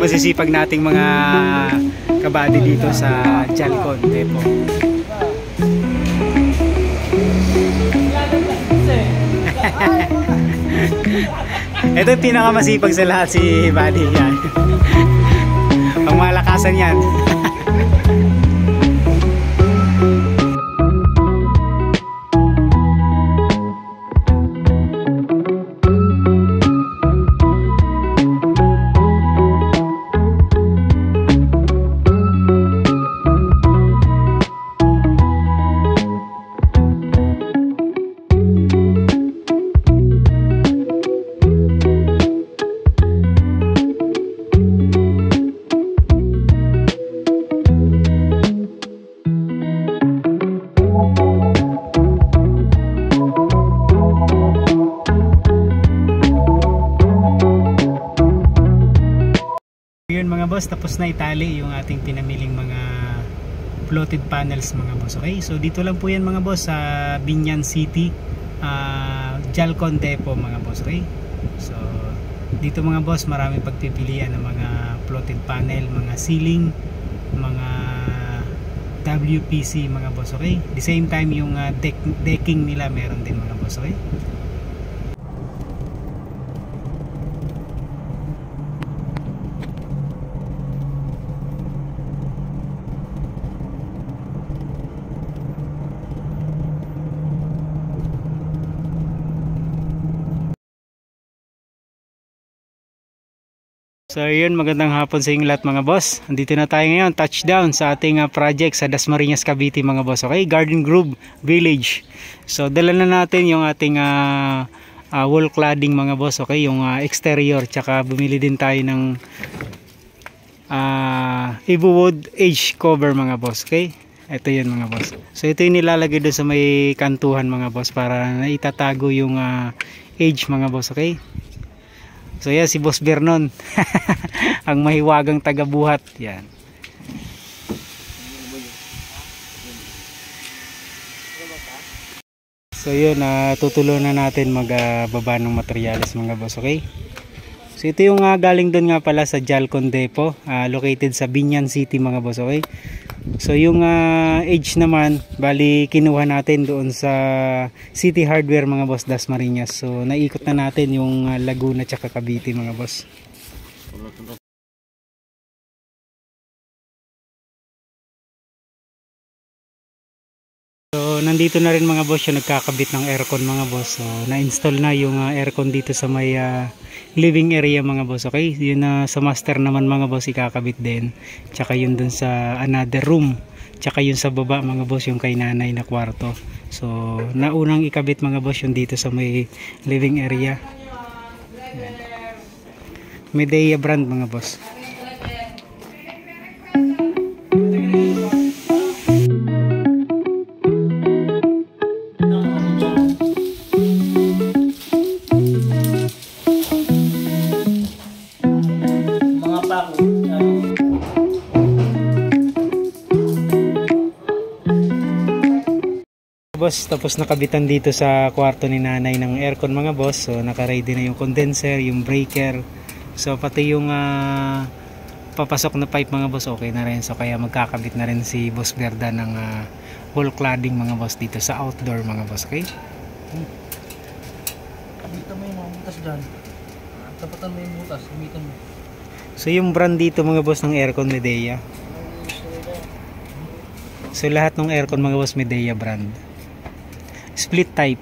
masisipag nating mga kabady dito sa Jalcon Depot. Ito yung pinakamasipag sa lahat, si Buddy yan. Ang malakasan yan. Yun mga boss, tapos na itali yung ating pinamiling mga floated panels mga boss. Okay, so dito lang po yan mga boss sa Biñan City, Jalcon Depot mga boss. Okay, so dito mga boss maraming pagpipilian ng mga floated panel, mga ceiling, mga WPC mga boss. Okay, the same time yung decking nila meron din mga boss. Okay. So yun, magandang hapon sa inyong lahat mga boss. Andito na tayo ngayon, touchdown sa ating project sa Dasmariñas, Cavite mga boss. Okay, Garden Grove Village. So dala na natin yung ating wall cladding mga boss. Okay, yung exterior. Tsaka bumili din tayo ng Evowood edge cover mga boss. Okay, ito yun mga boss. So ito yung nilalagay doon sa may kantuhan mga boss para naitatago yung edge mga boss. Okay. So yan si Boss Vernon. Ang mahiwagang tagabuhat. Yan. So yun, tutulungan na natin magbaba ng materyales mga boss. Okay. So ito yung galing doon nga pala sa Jalcon Depot, located sa Biñan City mga boss. Okay. So yung edge naman, bali kinuha natin doon sa City Hardware mga boss, Dasmariñas. So naikot na natin yung Laguna tsaka Cavite mga boss. So nandito na rin mga boss yung nagkakabit ng aircon mga boss. So na-install na yung aircon dito sa may living area mga boss. Okay, yun sa master naman mga boss ikakabit din. Tsaka yun dun sa another room. Tsaka yun sa baba mga boss yung kay nanay na kwarto. So naunang ikabit mga boss yung dito sa may living area. Medea brand mga boss. Boss, tapos nakabitan dito sa kwarto ni nanay ng aircon mga boss. So naka-ready na yung condenser, yung breaker. So pati yung papasok na pipe mga boss okay na rin. So kaya magkakabit na rin si Boss Berda ng wall cladding mga boss dito sa outdoor mga boss. Okay? Dito mo yung mga butas dyan. Tapatan mo yung butas, gamitan mo. So yung brand dito mga boss ng aircon Medea. So lahat ng aircon mga boss Medea brand. Split type.